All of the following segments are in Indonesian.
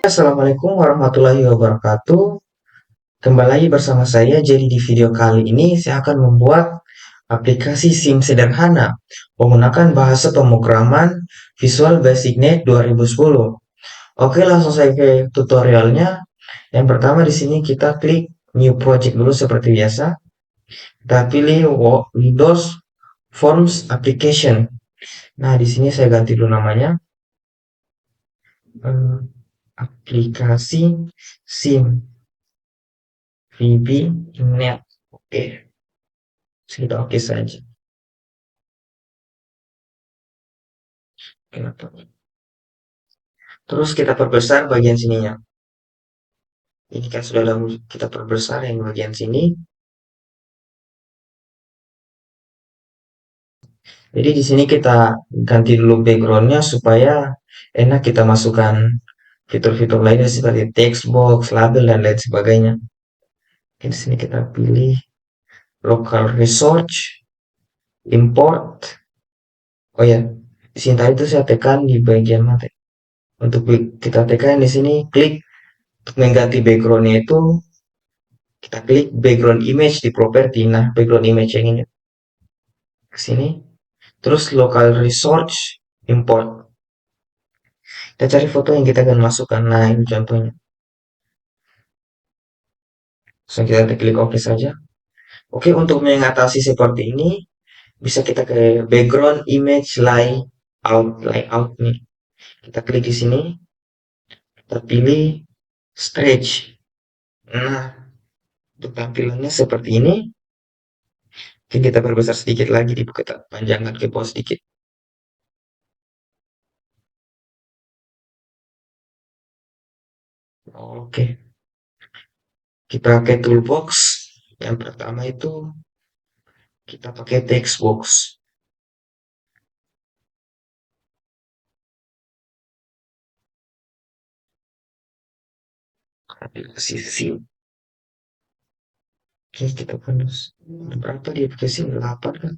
Assalamualaikum warahmatullahi wabarakatuh. Kembali lagi bersama saya. Jadi di video kali ini saya akan membuat aplikasi SIM sederhana menggunakan bahasa pemrograman Visual Basic Net 2010. Oke, langsung saja ke tutorialnya. Yang pertama di sini kita klik New Project dulu seperti biasa. Kita pilih Windows Forms Application. Nah, di sini saya ganti dulu namanya. eh, Aplikasi SIM VB Net. Oke, sudah oke saja. Kenapa? Terus kita perbesar bagian sininya. Ini kan sudah ada kita perbesar yang bagian sini. Jadi di sini kita ganti dulu backgroundnya supaya enak kita masukkan fitur-fitur lainnya seperti text box, label dan lain sebagainya. Oke, di sini kita pilih local research, import. Oh ya, di sini tadi itu saya tekan di bagian mata. Untuk kita tekan di sini klik untuk mengganti backgroundnya itu kita klik background image di properti. Nah, background image yang ini ke sini. Terus local resource import. Kita cari foto yang kita akan masukkan. Nah, ini contohnya. So, kita klik OK saja. Oke, untuk mengatasi seperti ini, bisa kita ke background image layout nih. Kita klik di sini, kita pilih stretch. Nah, untuk tampilannya seperti ini. Mungkin kita perbesar sedikit lagi, kita panjangkan ke bawah sedikit. Oke, kita pakai toolbox. Yang pertama itu kita pakai text box. Aplikasi SIM. Oke, kita bonus. Berapa di aplikasi 8 kan?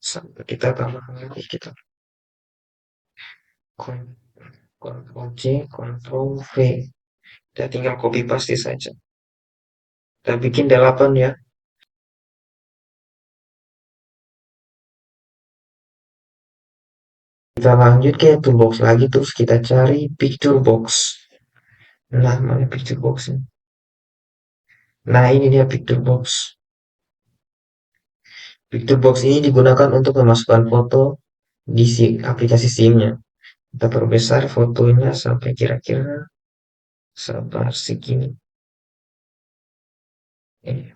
Sampai kita tambahkan lagi kita Ctrl C, Ctrl V. Kita tinggal copy paste saja. Kita bikin 8 ya. Kita lanjut ke toolbox lagi terus kita cari picture box. Nah, mana picture boxnya? Nah, ini dia picture box. Picture box ini digunakan untuk memasukkan foto di aplikasi SIM-nya. Kita perbesar fotonya sampai kira-kira sebar segini.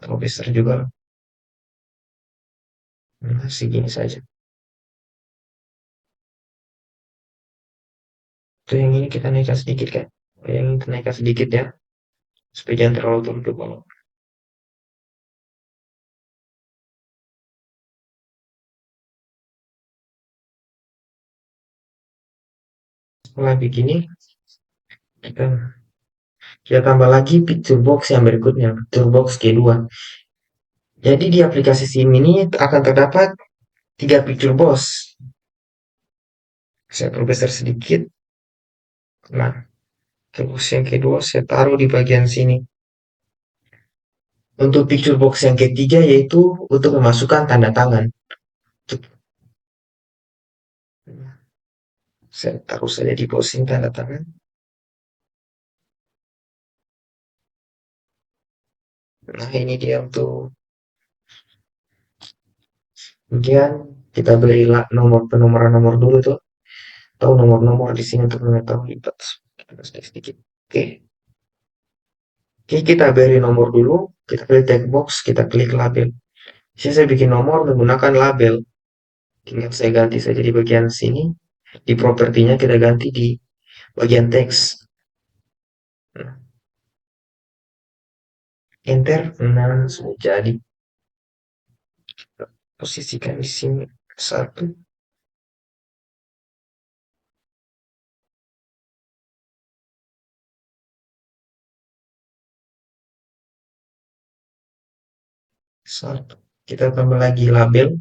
Perbesar juga. Nah, segini saja. Itu yang ini kita naikkan sedikit kan? Yang ini kita naikkan sedikit ya. Supaya jangan terlalu turun ke bawah. Setelah begini, kita, kita tambah lagi picture box yang berikutnya. Picture box kedua. Jadi di aplikasi SIM ini akan terdapat 3 picture box. Saya perbesar sedikit. Nah, terus yang kedua saya taruh di bagian sini. Untuk picture box yang ketiga yaitu untuk memasukkan tanda tangan. Saya taruh saja di posting tanda tangan. Nah, ini dia untuk kemudian kita beri nomor penomoran nomor dulu tuh. Tahu nomor-nomor di sini untuk mengetahui batas. Kita sedikit. Oke. Oke, kita beri nomor dulu. Kita klik text box, kita klik label. Saya bikin nomor menggunakan label. Tinggal saya ganti saja di bagian sini. Di propertinya kita ganti di bagian teks. Nah, enter. Nah, sudah jadi. Posisikan di sini. Satu. Satu. Kita tambah lagi label.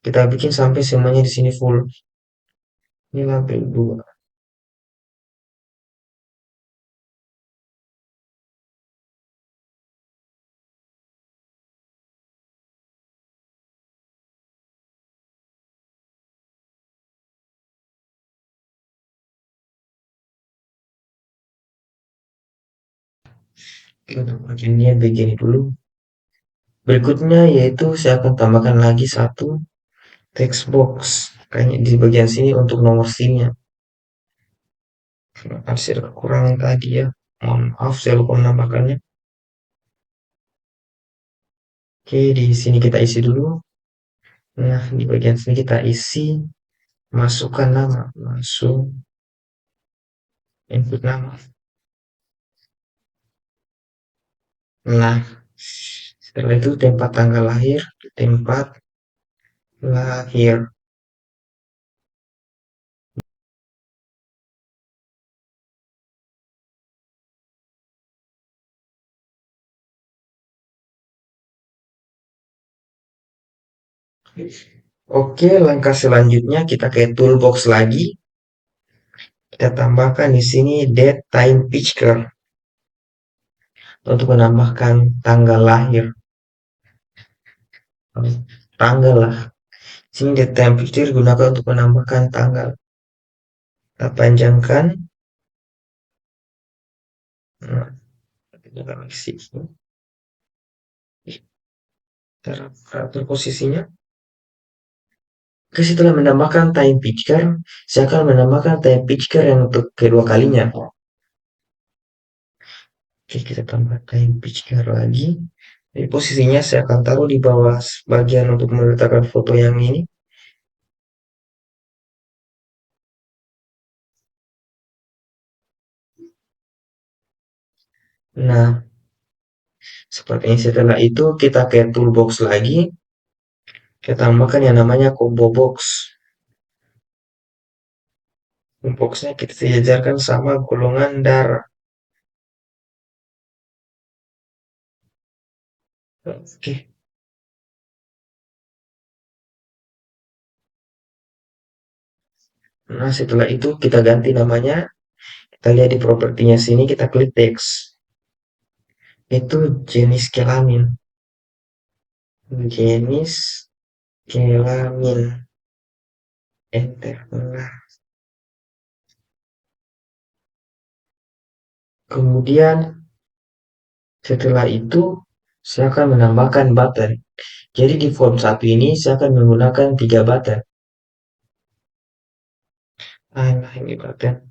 Kita bikin sampai semuanya di sini full. Ini label 2. Untuk bagiannya begini dulu. Berikutnya yaitu saya akan tambahkan lagi satu text box. Kayaknya di bagian sini untuk nomor SIM-nya. Ada kekurangan tadi ya. Mohon maaf saya lupa menambahkannya. Oke, di sini kita isi dulu. Nah, di bagian sini kita isi, masukkan nama, masuk, input nama. Nah, setelah itu tempat tanggal lahir, tempat lahir. Oke, langkah selanjutnya kita ke toolbox lagi. Kita tambahkan di sini date time picture untuk menambahkan tanggal lahir. Tanggal lah. Sini date time picture gunakan untuk menambahkan tanggal. Kita panjangkan. Nah, kita isi. Cara atur posisinya. Oke, setelah menambahkan time picture, saya akan menambahkan time picture yang untuk kedua kalinya. Oke, kita tambah time picture lagi. Jadi posisinya saya akan taruh di bawah bagian untuk meletakkan foto yang ini. Nah, seperti ini. Setelah itu kita ke toolbox lagi. Kita tambahkan yang namanya combo box. Boxnya kita sejajarkan sama golongan darah. Oke. Nah, setelah itu kita ganti namanya. Kita lihat di propertinya sini, kita klik text. Itu jenis kelamin. Jenis kelamin. Enter. Nah, kemudian setelah itu saya akan menambahkan button. Jadi di form 1 ini saya akan menggunakan 3 button. Nah, ini button.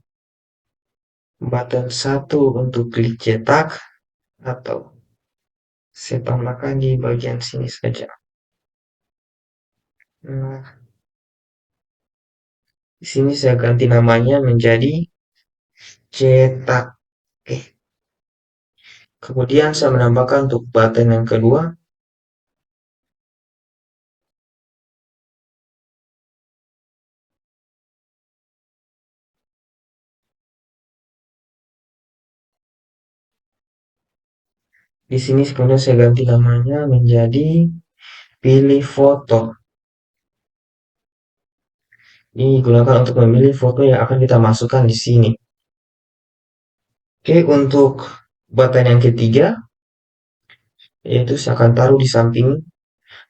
Button 1 untuk klik cetak atau saya tambahkan di bagian sini saja. Nah, di sini saya ganti namanya menjadi cetak. Oke. Kemudian saya menambahkan untuk button yang kedua. Di sini sebenarnya saya ganti namanya menjadi pilih foto. Ini digunakan untuk memilih foto yang akan kita masukkan di sini. Oke, untuk button yang ketiga, yaitu saya akan taruh di samping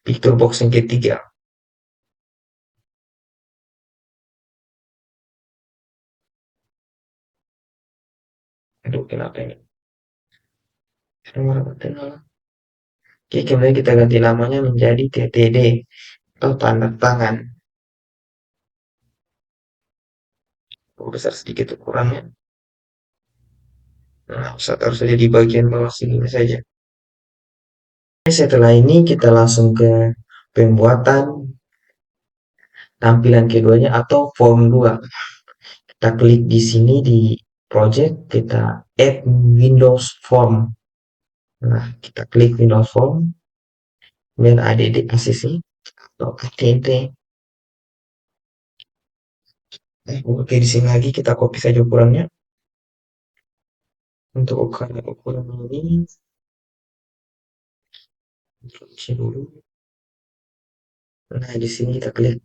picture box yang ketiga. Aduh, kenapa ini? Nomor button. Oke, kemudian kita ganti namanya menjadi TTD atau tanda tangan. Besar sedikit ukurannya. Nah, saya taruh saja di bagian bawah sini saja. Setelah ini kita langsung ke pembuatan tampilan keduanya atau form 2. Kita klik di sini di project, kita add Windows Form. Nah, kita klik Windows Form, dan add ACC atau ATT. Oke, di sini lagi kita copy saja ukurannya. Untuk ukuran ini, introduksi dulu. Nah, di sini kita klik,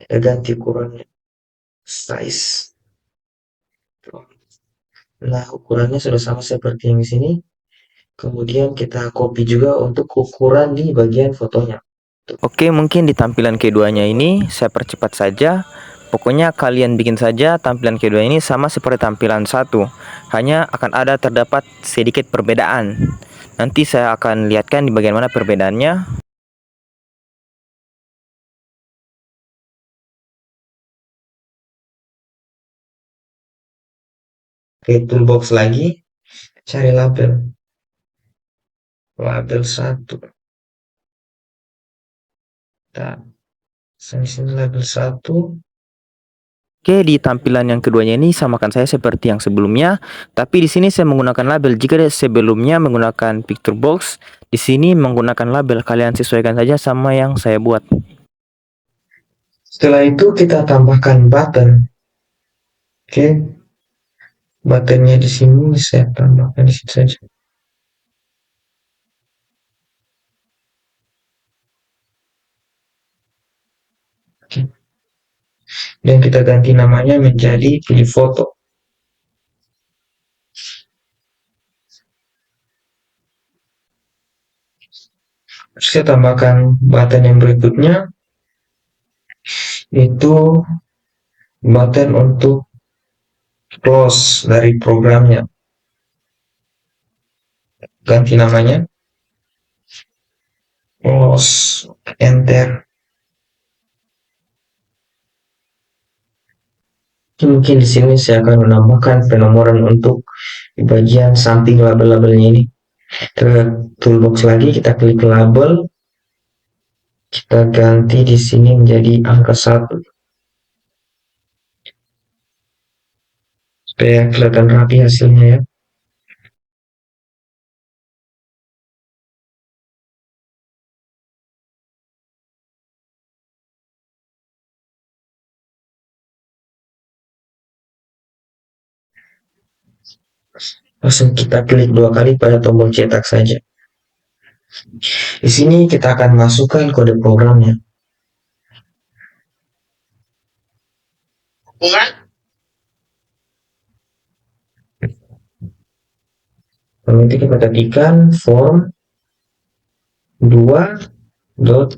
kita ganti ukurannya, size. Nah, ukurannya sudah sama seperti yang di sini. Kemudian kita copy juga untuk ukuran di bagian fotonya. Oke, mungkin di tampilan keduanya ini saya percepat saja. Pokoknya kalian bikin saja tampilan kedua ini sama seperti tampilan satu, hanya akan ada terdapat sedikit perbedaan. Nanti saya akan lihatkan di bagian mana perbedaannya. Ke toolbox lagi, cari label. Label satu. Kita sini label satu. Oke, di tampilan yang keduanya ini samakan saya seperti yang sebelumnya, tapi di sini saya menggunakan label. Jika sebelumnya menggunakan picture box, di sini menggunakan label. Kalian sesuaikan saja sama yang saya buat. Setelah itu kita tambahkan button. Oke, buttonnya di sini saya tambahkan di sini saja. Oke. Dan kita ganti namanya menjadi pilih foto. Terus kita tambahkan button yang berikutnya, itu button untuk close dari programnya. Ganti namanya, close, enter. Mungkin di sini saya akan menambahkan penomoran untuk di bagian samping label-labelnya ini. Ke toolbox lagi, kita klik label, kita ganti di sini menjadi angka 1 supaya kelihatan rapi hasilnya ya. Langsung kita klik 2 kali pada tombol cetak saja. Di sini kita akan masukkan kode programnya. Lalu kita ketikkan form 2 dot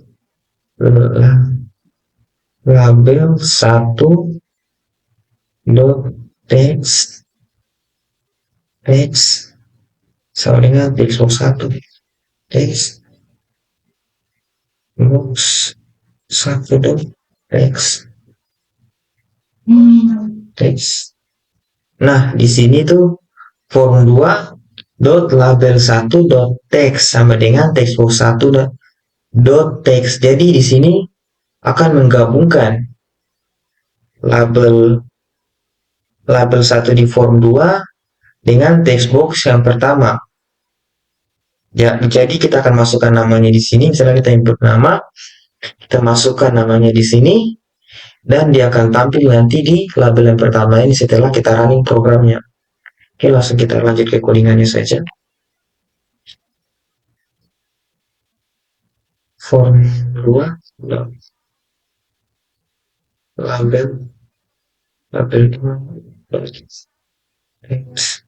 label 1 dot text sama dengan text box 1 text box 1 dot text. Nah, di sini tuh form 2 dot label 1 dot text sama dengan text box 1 dot text. Jadi di sini akan menggabungkan label label 1 di form 2 dengan text box yang pertama. Ya, jadi kita akan masukkan namanya di sini. Misalnya kita input nama, kita masukkan namanya di sini, dan dia akan tampil nanti di label yang pertama ini setelah kita running programnya. Oke, langsung kita lanjut ke codingannya saja. Form 2 label label 2 text.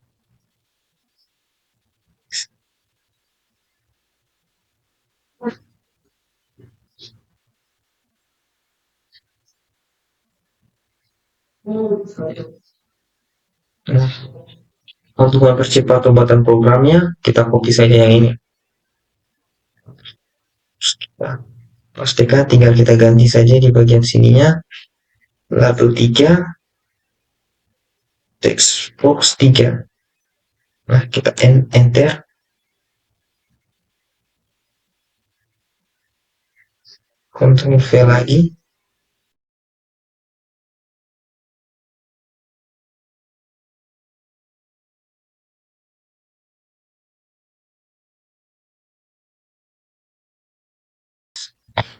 Nah, untuk mempercepat pembuatan programnya, kita copy saja yang ini. Nah, pastikan tinggal kita ganti saja di bagian sininya. Label 3, text box 3. Nah, kita enter. Ctrl V lagi.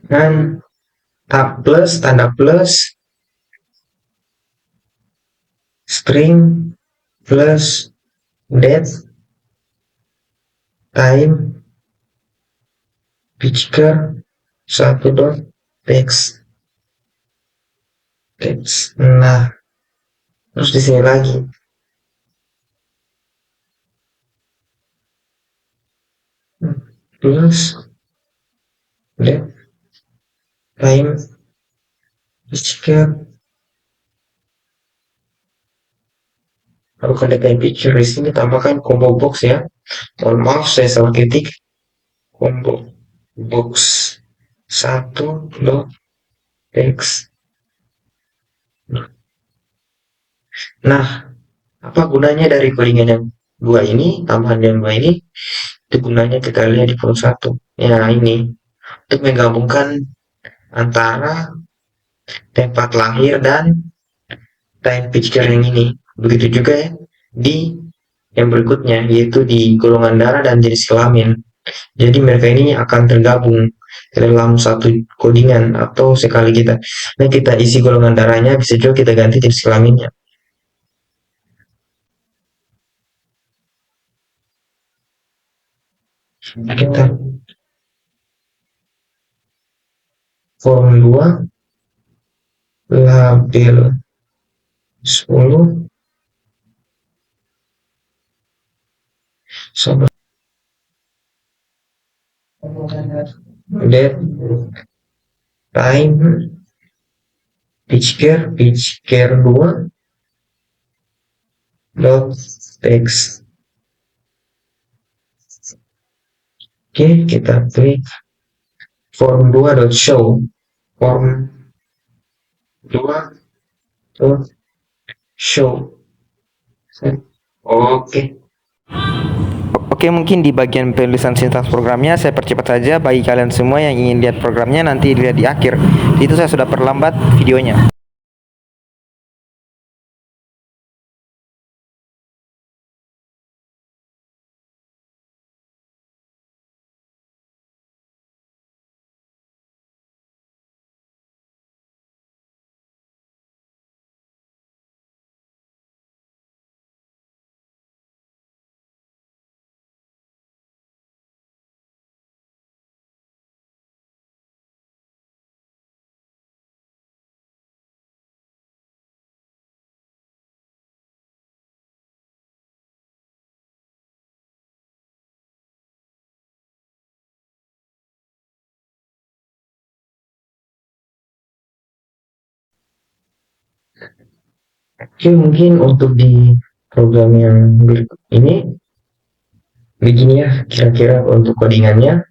Dan tab plus, tanda plus, string plus date, time, picture, 1 dot text. Nah, terus di sini lagi plus date, time, picture, Lalu ada time picture di sini tambahkan combo box ya. Mohon maaf saya salah ketik. Combo box satu dot text. Nah, apa gunanya dari codingan yang dua ini, tambahan yang dua ini? Itu gunanya kita lihat di form satu. Ya, ini untuk menggabungkan antara tempat lahir dan time picture yang ini. Begitu juga ya di yang berikutnya, yaitu di golongan darah dan jenis kelamin. Jadi mereka ini akan tergabung dalam satu codingan atau sekali kita isi golongan darahnya, bisa juga kita ganti jenis kelaminnya. Kita form 2 label 10 sama date time pitch care 2 dot text. Oke, kita klik form 2 dot show form 2 dot show. Oke. Oke, mungkin di bagian penulisan sintaks programnya saya percepat saja bagi kalian semua yang ingin lihat programnya, nanti lihat di akhir. Itu saya sudah perlambat videonya. Oke, mungkin untuk di program yang berikut ini begini ya kira-kira untuk codingannya.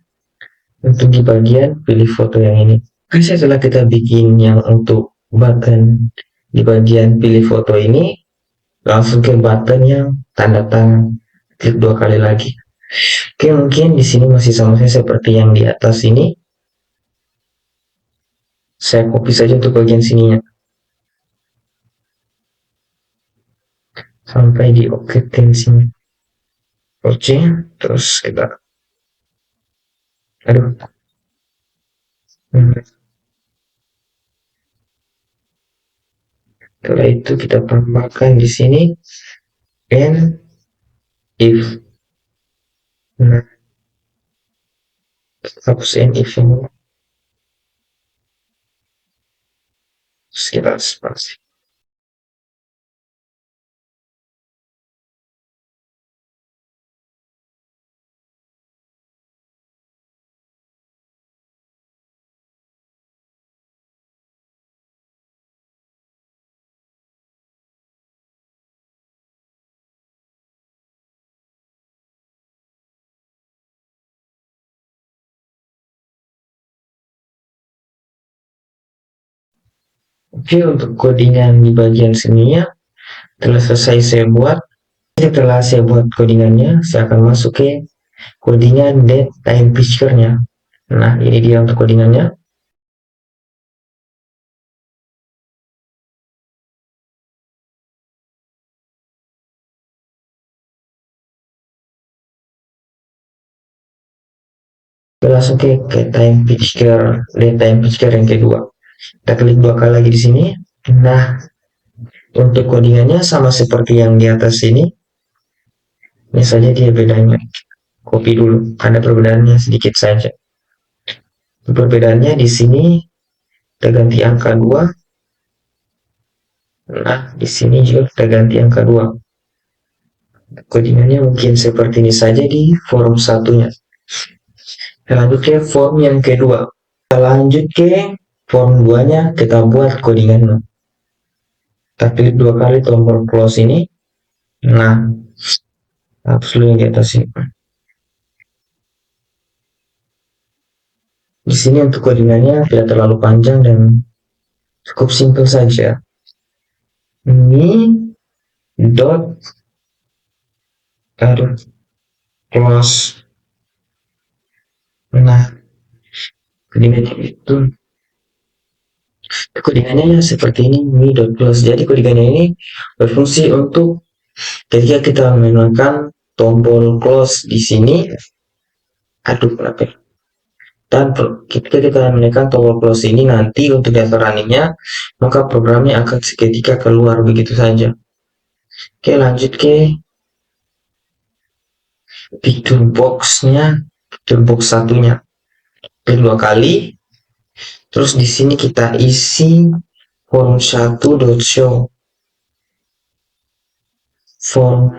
Untuk di bagian pilih foto yang ini, setelah kita bikin yang untuk button di bagian pilih foto ini, langsung ke button yang tanda tangan, klik 2 kali lagi. Oke, mungkin di sini masih sama saya seperti yang di atas ini. Saya copy saja untuk bagian sininya sampai di oke sini. Oke, terus kita aduh. Setelah itu kita tambahkan di sini and if. Nah, hapus and if ini. Terus kita spasi. Oke, untuk codingan di bagian sininya telah selesai saya buat. Setelah saya buat codingannya, saya akan masuk ke codingan date time picture-nya. Nah, ini dia untuk codingannya. Kita langsung ke time picture, date time picture yang kedua. Kita klik 2 kali lagi di sini. Nah, untuk codingannya sama seperti yang di atas ini. Ini saja dia bedanya. Copy dulu, ada perbedaannya sedikit saja. Perbedaannya di sini kita ganti angka 2. Nah, di sini juga kita ganti angka 2. Codingannya mungkin seperti ini saja di form satunya. Kita lanjut ke form yang kedua. Kita lanjut ke form 2-nya, kita buat codingannya. Kita klik 2 kali tombol close ini. Nah, hapus dulu yang di atas ini. Di sini untuk codingannya tidak terlalu panjang dan cukup simpel saja. Ini dot close. Nah, codingannya itu codingannya ya seperti ini, mi dot close. Jadi codingannya ini berfungsi untuk ketika kita menggunakan tombol close di sini. Aduh, kenapa ya? Dan ketika kita menekan tombol close ini nanti untuk data runningnya, maka programnya akan seketika keluar begitu saja. Oke, lanjut ke picture box-nya, picture box satunya. Kedua kali, terus di sini kita isi form 1.show. Form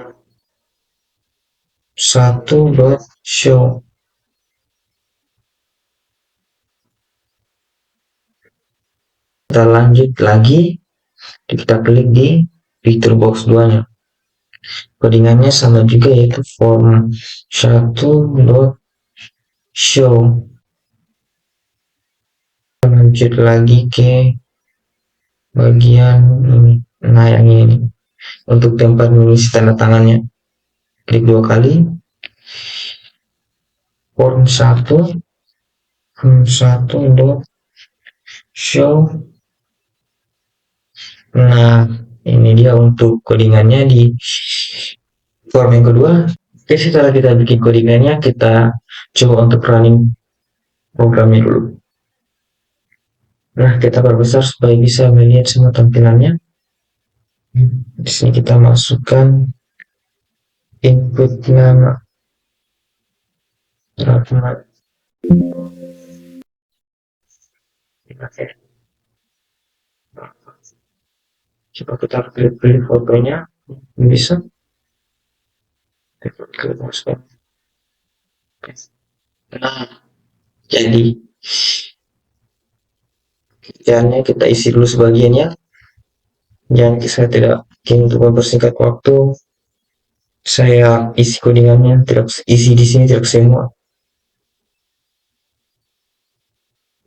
1.show. Kita lanjut lagi, kita klik di picture box 2-nya. Codingannya sama juga, yaitu form 1.show. Lanjut lagi ke bagian ini. Nah, yang ini untuk tempat mengisi tanda tangannya. Klik 2 kali. Form 1.show. Nah, ini dia untuk codingannya di form yang kedua. Oke, setelah kita bikin codingannya, kita coba untuk running programnya dulu. Nah, kita perbesar supaya bisa melihat semua tampilannya. Di sini kita masukkan input nama. Coba kita pilih fotonya, bisa. Nah, jadi kerjaannya kita isi dulu sebagiannya. Jangan, saya tidak ingin untuk mempersingkat waktu. Saya isi codingannya, tidak isi di sini tidak semua.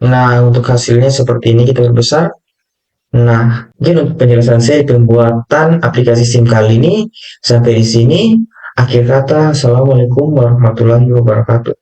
Nah, untuk hasilnya seperti ini, kita perbesar. Nah, mungkin untuk penjelasan saya pembuatan aplikasi SIM kali ini sampai di sini. Akhir kata, Assalamualaikum warahmatullahi wabarakatuh.